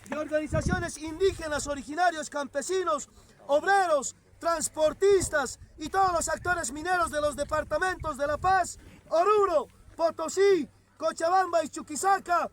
de organizaciones indígenas, originarios, campesinos, obreros, transportistas y todos los actores mineros de los departamentos de La Paz, Oruro, Potosí, Cochabamba y Chuquisaca,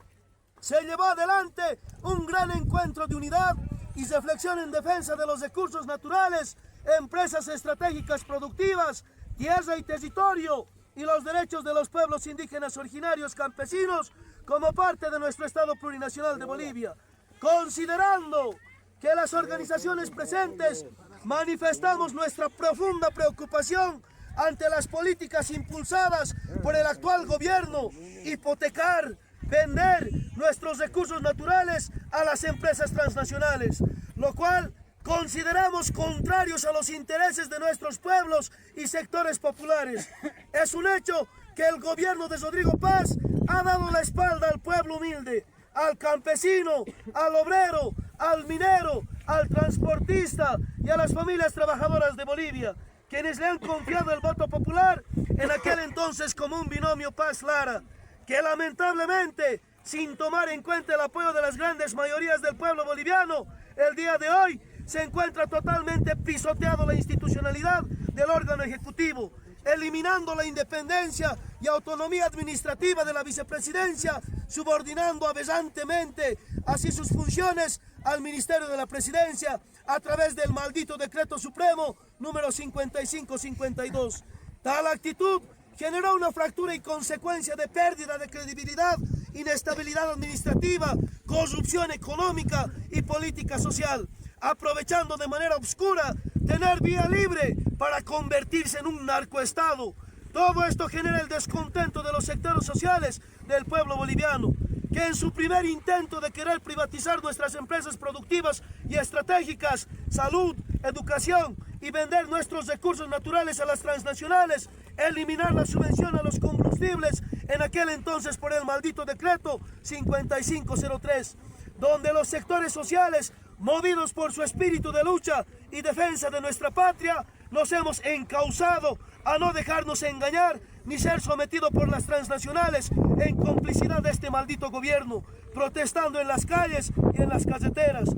se llevó adelante un gran encuentro de unidad y reflexión en defensa de los recursos naturales, empresas estratégicas productivas, tierra y territorio y los derechos de los pueblos indígenas originarios campesinos como parte de nuestro Estado plurinacional de Bolivia. Considerando que las organizaciones presentes manifestamos nuestra profunda preocupación ante las políticas impulsadas por el actual gobierno, hipotecar, vender nuestros recursos naturales a las empresas transnacionales, lo cual consideramos contrarios a los intereses de nuestros pueblos y sectores populares. Es un hecho que el gobierno de Rodrigo Paz ha dado la espalda al pueblo humilde, al campesino, al obrero, al minero, al transportista y a las familias trabajadoras de Bolivia, quienes le han confiado el voto popular en aquel entonces como un binomio Paz-Lara, que lamentablemente, sin tomar en cuenta el apoyo de las grandes mayorías del pueblo boliviano, el día de hoy se encuentra totalmente pisoteado la institucionalidad del órgano ejecutivo, eliminando la independencia y autonomía administrativa de la vicepresidencia, subordinando aberrantemente así sus funciones al Ministerio de la Presidencia a través del maldito Decreto Supremo número 5552. Tal actitud generó una fractura y consecuencia de pérdida de credibilidad, inestabilidad administrativa, corrupción económica y política social, aprovechando de manera oscura tener vía libre para convertirse en un narcoestado. Todo esto genera el descontento de los sectores sociales del pueblo boliviano, que en su primer intento de querer privatizar nuestras empresas productivas y estratégicas, salud, educación y vender nuestros recursos naturales a las transnacionales, eliminar la subvención a los combustibles en aquel entonces por el maldito decreto 5503, donde los sectores sociales, movidos por su espíritu de lucha y defensa de nuestra patria, nos hemos encauzado a no dejarnos engañar ni ser sometidos por las transnacionales en complicidad de este maldito gobierno, protestando en las calles y en las carreteras.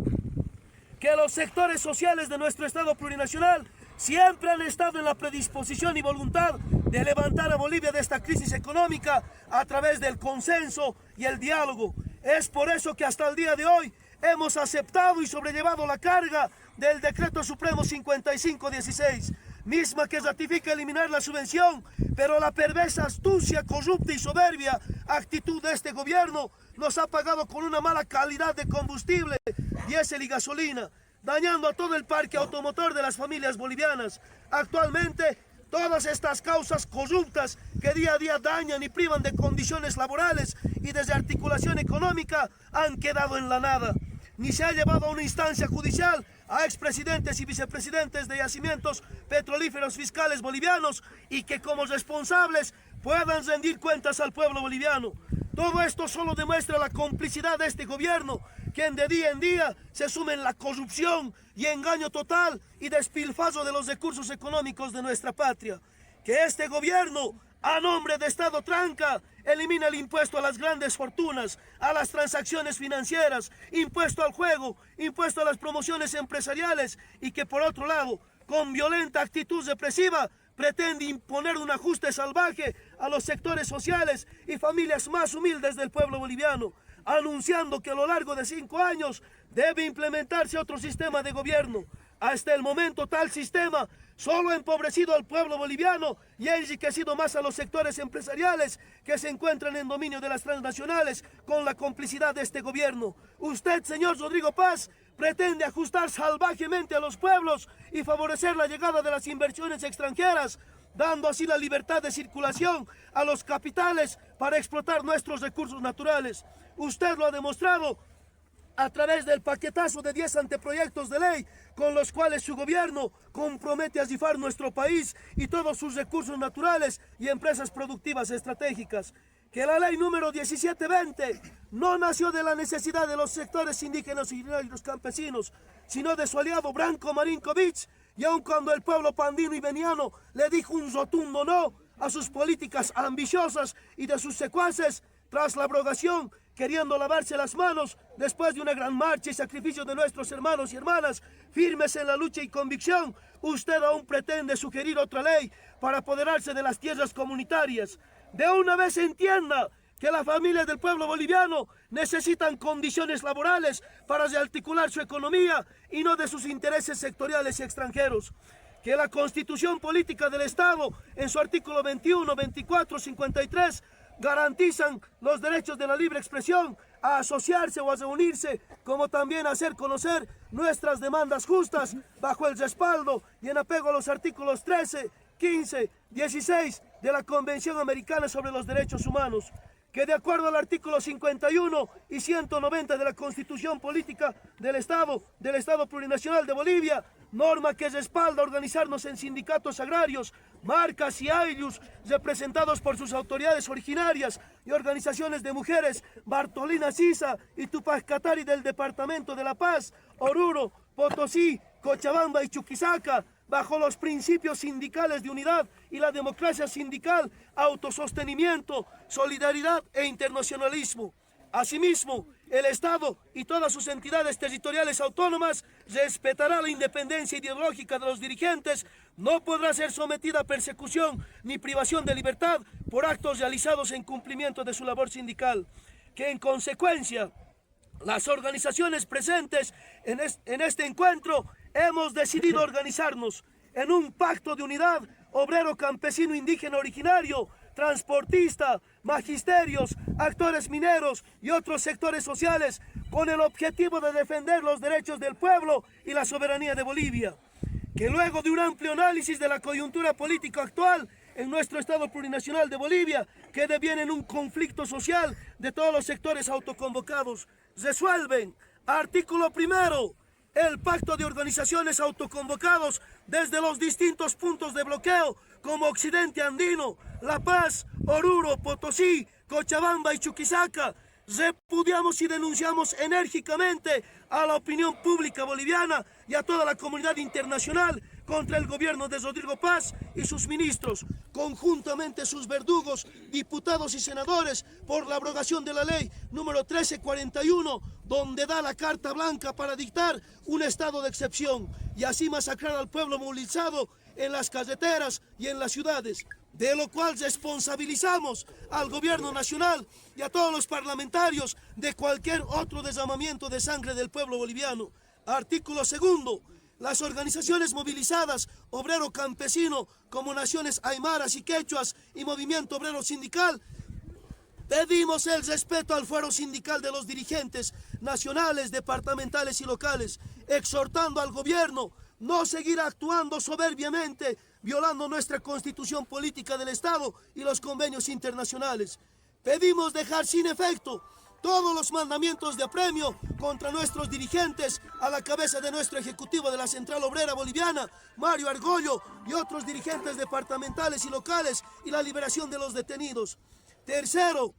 Que los sectores sociales de nuestro Estado plurinacional siempre han estado en la predisposición y voluntad de levantar a Bolivia de esta crisis económica a través del consenso y el diálogo. Es por eso que hasta el día de hoy hemos aceptado y sobrellevado la carga del Decreto Supremo 5516, misma que ratifica eliminar la subvención, pero la perversa astucia, corrupta y soberbia actitud de este gobierno nos ha pagado con una mala calidad de combustible, diésel y gasolina, dañando a todo el parque automotor de las familias bolivianas. Actualmente, todas estas causas corruptas que día a día dañan y privan de condiciones laborales y de articulación económica han quedado en la nada. Ni se ha llevado a una instancia judicial a expresidentes y vicepresidentes de yacimientos petrolíferos fiscales bolivianos y que como responsables puedan rendir cuentas al pueblo boliviano. Todo esto solo demuestra la complicidad de este gobierno, quien de día en día se sume en la corrupción y engaño total y despilfarro de los recursos económicos de nuestra patria. Que este gobierno, a nombre de Estado Tranca, elimina el impuesto a las grandes fortunas, a las transacciones financieras, impuesto al juego, impuesto a las promociones empresariales y que por otro lado, con violenta actitud represiva, pretende imponer un ajuste salvaje a los sectores sociales y familias más humildes del pueblo boliviano, anunciando que a lo largo de 5 años debe implementarse otro sistema de gobierno. Hasta el momento tal sistema solo ha empobrecido al pueblo boliviano y ha enriquecido más a los sectores empresariales que se encuentran en dominio de las transnacionales con la complicidad de este gobierno. Usted, señor Rodrigo Paz, pretende ajustar salvajemente a los pueblos y favorecer la llegada de las inversiones extranjeras, dando así la libertad de circulación a los capitales para explotar nuestros recursos naturales. Usted lo ha demostrado a través del paquetazo de 10 anteproyectos de ley con los cuales su gobierno compromete a rifar nuestro país y todos sus recursos naturales y empresas productivas estratégicas. Que la ley número 1720 no nació de la necesidad de los sectores indígenas y los campesinos, sino de su aliado Branko Marinkovic, y aun cuando el pueblo pandino y veniano le dijo un rotundo no a sus políticas ambiciosas y de sus secuaces, tras la abrogación queriendo lavarse las manos después de una gran marcha y sacrificio de nuestros hermanos y hermanas, firmes en la lucha y convicción, usted aún pretende sugerir otra ley para apoderarse de las tierras comunitarias. De una vez entienda que las familias del pueblo boliviano necesitan condiciones laborales para rearticular su economía y no de sus intereses sectoriales y extranjeros. Que la Constitución Política del Estado, en su artículo 21, 24, 53, garantizan los derechos de la libre expresión, a asociarse o a reunirse, como también a hacer conocer nuestras demandas justas bajo el respaldo y en apego a los artículos 13, 15, 16 de la Convención Americana sobre los Derechos Humanos. Que de acuerdo al artículo 51 y 190 de la Constitución Política del Estado Plurinacional de Bolivia, norma que respalda organizarnos en sindicatos agrarios, marcas y ayllus representados por sus autoridades originarias y organizaciones de mujeres, Bartolina Sisa y Tupac Katari del Departamento de La Paz, Oruro, Potosí, Cochabamba y Chuquisaca, bajo los principios sindicales de unidad y la democracia sindical, autosostenimiento, solidaridad e internacionalismo. Asimismo, el Estado y todas sus entidades territoriales autónomas respetará la independencia ideológica de los dirigentes, no podrá ser sometida a persecución ni privación de libertad por actos realizados en cumplimiento de su labor sindical. Que en consecuencia, las organizaciones presentes en este encuentro hemos decidido organizarnos en un pacto de unidad obrero, campesino, indígena, originario, transportista, magisterios, actores mineros y otros sectores sociales con el objetivo de defender los derechos del pueblo y la soberanía de Bolivia. Que luego de un amplio análisis de la coyuntura política actual en nuestro Estado Plurinacional de Bolivia, que deviene en un conflicto social de todos los sectores autoconvocados, resuelven, artículo primero, el pacto de organizaciones autoconvocados desde los distintos puntos de bloqueo como Occidente Andino, La Paz, Oruro, Potosí, Cochabamba y Chuquisaca. Repudiamos y denunciamos enérgicamente a la opinión pública boliviana y a toda la comunidad internacional contra el gobierno de Rodrigo Paz y sus ministros, conjuntamente sus verdugos, diputados y senadores, por la abrogación de la ley número 1341, donde da la carta blanca para dictar un estado de excepción y así masacrar al pueblo movilizado en las carreteras y en las ciudades, de lo cual responsabilizamos al gobierno nacional y a todos los parlamentarios de cualquier otro derramamiento de sangre del pueblo boliviano. Artículo segundo. Las organizaciones movilizadas, obrero campesino, como naciones aymaras y quechuas y movimiento obrero sindical, pedimos el respeto al fuero sindical de los dirigentes nacionales, departamentales y locales, exhortando al gobierno no seguir actuando soberbiamente, violando nuestra constitución política del Estado y los convenios internacionales. Pedimos dejar sin efecto todos los mandamientos de apremio contra nuestros dirigentes a la cabeza de nuestro ejecutivo de la Central Obrera Boliviana, Mario Argollo, y otros dirigentes departamentales y locales, y la liberación de los detenidos. Tercero,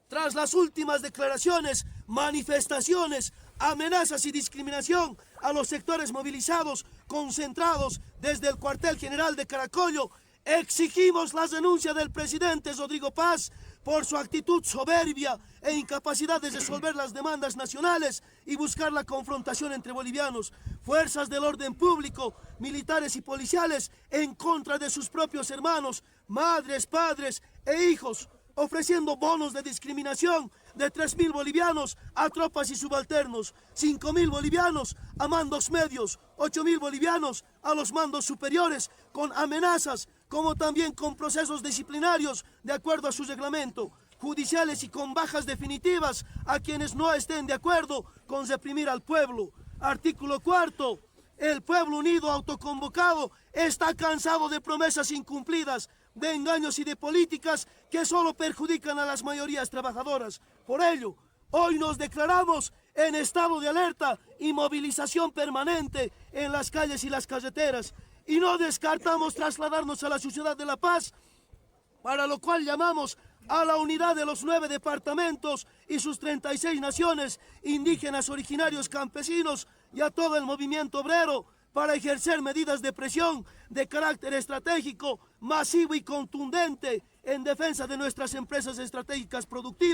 tras las últimas declaraciones, manifestaciones, amenazas y discriminación a los sectores movilizados concentrados desde el cuartel general de Caracollo, exigimos la renuncia del presidente Rodrigo Paz por su actitud soberbia e incapacidad de resolver las demandas nacionales y buscar la confrontación entre bolivianos, fuerzas del orden público, militares y policiales en contra de sus propios hermanos, madres, padres e hijos, ofreciendo bonos de discriminación de 3.000 bolivianos a tropas y subalternos, 5.000 bolivianos a mandos medios, 8.000 bolivianos a los mandos superiores, con amenazas, como también con procesos disciplinarios de acuerdo a su reglamento, judiciales y con bajas definitivas a quienes no estén de acuerdo con reprimir al pueblo. Artículo cuarto. El pueblo unido autoconvocado está cansado de promesas incumplidas, de engaños y de políticas que solo perjudican a las mayorías trabajadoras. Por ello, hoy nos declaramos en estado de alerta y movilización permanente en las calles y las carreteras, y no descartamos trasladarnos a la ciudad de La Paz, para lo cual llamamos a la unidad de los 9 departamentos y sus 36 naciones indígenas, originarios, campesinos y a todo el movimiento obrero para ejercer medidas de presión de carácter estratégico, masivo y contundente en defensa de nuestras empresas estratégicas productivas.